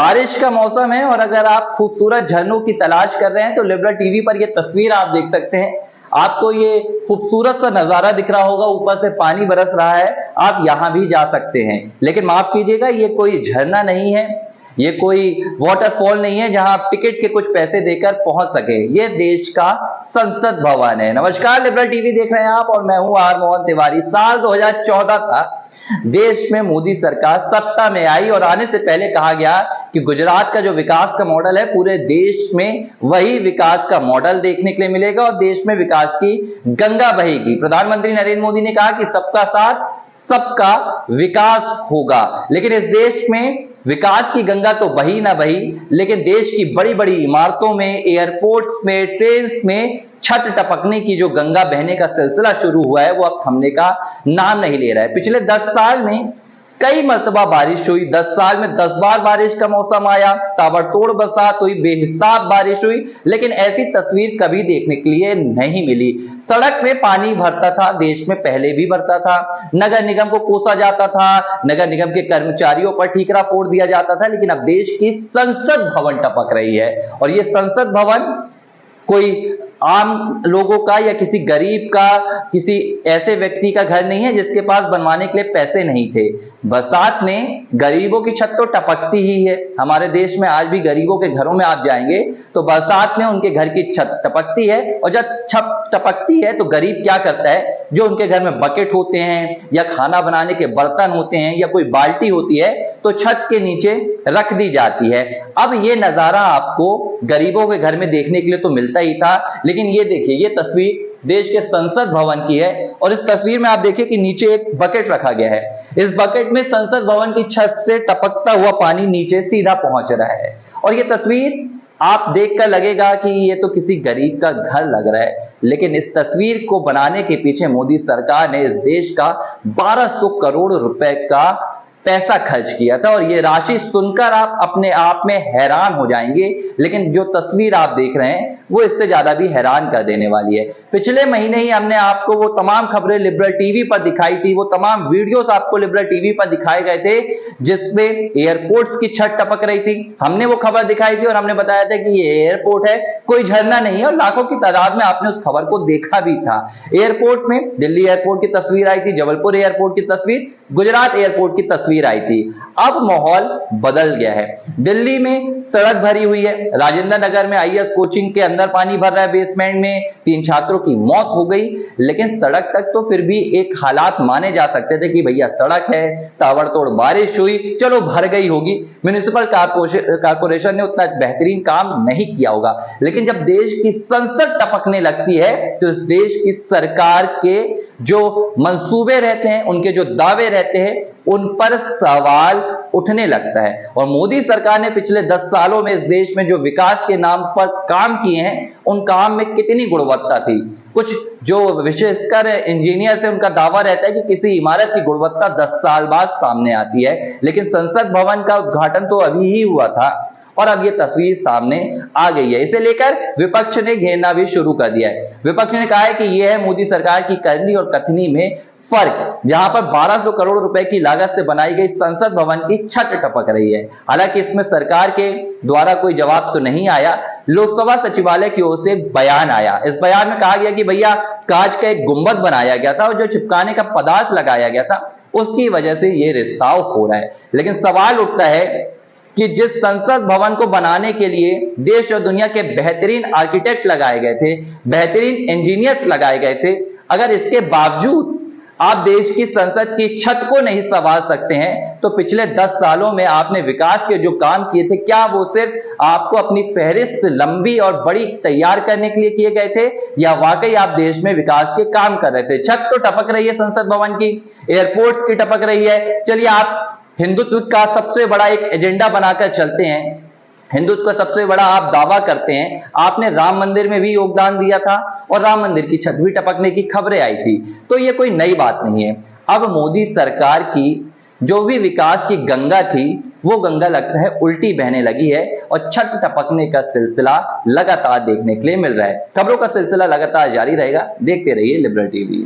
बारिश का मौसम है और अगर आप खूबसूरत झरनों की तलाश कर रहे हैं तो लिबरल टीवी पर ये तस्वीर आप देख सकते हैं। आपको ये खूबसूरत सा नजारा दिख रहा होगा, ऊपर से पानी बरस रहा है, आप यहां भी जा सकते हैं। लेकिन माफ कीजिएगा, ये कोई झरना नहीं है, ये कोई वाटरफॉल नहीं है जहां आप टिकट के कुछ पैसे देकर पहुंच सके। ये देश का संसद भवन है। नमस्कार, लिबरल टीवी देख रहे हैं आप और मैं हूं आर मोहन तिवारी। साल 2014 था, देश में मोदी सरकार सत्ता में आई और आने से पहले कहा गया कि गुजरात का जो विकास का मॉडल है, पूरे देश में वही विकास का मॉडल देखने के लिए मिलेगा और देश में विकास की गंगा बहेगी। प्रधानमंत्री नरेंद्र मोदी ने कहा कि सबका साथ सबका विकास होगा। लेकिन इस देश में विकास की गंगा तो बही ना बही, लेकिन देश की बड़ी बड़ी इमारतों में, एयरपोर्ट्स में, ट्रेन्स में छत टपकने की जो गंगा बहने का सिलसिला शुरू हुआ है, वो अब थमने का नाम नहीं ले रहा है। पिछले 10 साल में कई मर्तबा बारिश हुई, 10 साल में 10 बार बारिश का मौसम आया, ताबड़तोड़ बरसात हुई, बेहिसाब बारिश हुई, लेकिन ऐसी तस्वीर कभी देखने के लिए नहीं मिली। सड़क में पानी भरता था, देश में पहले भी भरता था, नगर निगम को कोसा जाता था, नगर निगम के कर्मचारियों पर ठीकरा फोड़ दिया जाता था, लेकिन अब देश की संसद भवन टपक रही है। और ये संसद भवन कोई आम लोगों का या किसी गरीब का, किसी ऐसे व्यक्ति का घर नहीं है जिसके पास बनवाने के लिए पैसे नहीं थे। बरसात में गरीबों की छत तो टपकती ही है। हमारे देश में आज भी गरीबों के घरों में आप जाएंगे तो बरसात में उनके घर की छत टपकती है। और जब छत टपकती है तो गरीब क्या करता है, जो उनके घर में बकेट होते हैं या खाना बनाने के बर्तन होते हैं या कोई बाल्टी होती है, तो छत के नीचे रख दी जाती है। अब ये नजारा आपको गरीबों के घर में देखने के लिए तो मिलता ही था, लेकिन ये देखिए, ये तस्वीर देश के संसद भवन की है और इस तस्वीर में आप देखिए कि नीचे एक बकेट रखा गया है। इस बकेट में संसद भवन की छत से टपकता हुआ पानी नीचे सीधा पहुंच रहा है। और ये तस्वीर आप देखकर लगेगा कि ये तो किसी गरीब का घर लग रहा है, लेकिन इस तस्वीर को बनाने के पीछे मोदी सरकार ने इस देश का 1200 करोड़ रुपए का पैसा खर्च किया था। और ये राशि सुनकर आप अपने आप में हैरान हो जाएंगे, लेकिन जो तस्वीर आप देख रहे हैं वो इससे ज्यादा भी हैरान कर देने वाली है। पिछले महीने ही हमने आपको वो तमाम खबरें लिबरल टीवी पर दिखाई थी, वो तमाम वीडियोस आपको लिबरल टीवी पर दिखाए गए थे जिसमें एयरपोर्ट्स की छत टपक रही थी। हमने वो खबर दिखाई थी और हमने बताया था कि ये एयरपोर्ट है, कोई झरना नहीं है, और लाखों की तादाद में आपने उस खबर को देखा भी था। एयरपोर्ट में दिल्ली एयरपोर्ट की तस्वीर आई थी, जबलपुर एयरपोर्ट की तस्वीर, गुजरात एयरपोर्ट की तस्वीर आई थी। अब माहौल बदल गया है। दिल्ली में सड़क भरी हुई है, राजेंद्र नगर में आईएएस कोचिंग के अंदर पानी भर रहा है, बेसमेंट में 3 छात्रों की मौत हो गई, लेकिन सड़क तक तो फिर भी एक हालात माने जा सकते थे कि भैया सड़क है, ताबड़तोड़ बारिश हुई, चलो भर गई होगी, म्युनिसिपल कारपोरेशन ने उतना बेहतरीन काम नहीं किया होगा। लेकिन जब देश की संसद टपकने लगती है तो इस देश की सरकार के जो मंसूबे रहते हैं, उनके जो दावे रहते हैं, उन पर सवाल उठने लगता है। और मोदी सरकार ने पिछले 10 सालों में इस देश में जो विकास के नाम पर काम किए हैं, उन काम में कितनी गुणवत्ता थी। कुछ जो विशेषकर इंजीनियर से उनका दावा रहता है कि किसी इमारत की गुणवत्ता 10 साल बाद सामने आती है, लेकिन संसद भवन का उद्घाटन तो अभी ही हुआ था और अब ये तस्वीर सामने आ गई है। इसे लेकर विपक्ष ने घेरना भी शुरू कर दिया है। विपक्ष ने कहा है कि यह है मोदी सरकार की करनी और कथनी में फर्क, जहां पर 1200 करोड़ रुपए की लागत से बनाई गई संसद भवन की छत टपक रही है। हालांकि इसमें सरकार के द्वारा कोई जवाब तो नहीं आया। लोकसभा सचिवालय की ओर से एक बयान आया। इस बयान में कहा गया कि भैया कांच का एक गुंबद बनाया गया था और जो चिपकाने का पदार्थ लगाया गया था उसकी वजह से ये रिसाव हो रहा है। लेकिन सवाल उठता है कि जिस संसद भवन को बनाने के लिए देश और दुनिया के बेहतरीन आर्किटेक्ट लगाए गए थे, बेहतरीन इंजीनियर्स लगाए गए थे, अगर इसके बावजूद आप देश की संसद की छत को नहीं संवार सकते हैं, तो पिछले 10 सालों में आपने विकास के जो काम किए थे, क्या वो सिर्फ आपको अपनी फहरिस्त लंबी और बड़ी तैयार करने के लिए किए गए थे, या वाकई आप देश में विकास के काम कर रहे थे? छत तो टपक रही है संसद भवन की, एयरपोर्ट्स की टपक रही है। चलिए, आप हिंदुत्व का सबसे बड़ा एक एजेंडा बनाकर चलते हैं, हिंदुत्व का सबसे बड़ा आप दावा करते हैं, आपने राम मंदिर में भी योगदान दिया था और राम मंदिर की छत भी टपकने की खबरें आई थी, तो ये कोई नई बात नहीं है। अब मोदी सरकार की जो भी विकास की गंगा थी, वो गंगा लगता है उल्टी बहने लगी है और छत टपकने का सिलसिला लगातार देखने के लिए मिल रहा है। खबरों का सिलसिला लगातार जारी रहेगा, देखते रहिए लिबरल टीवी।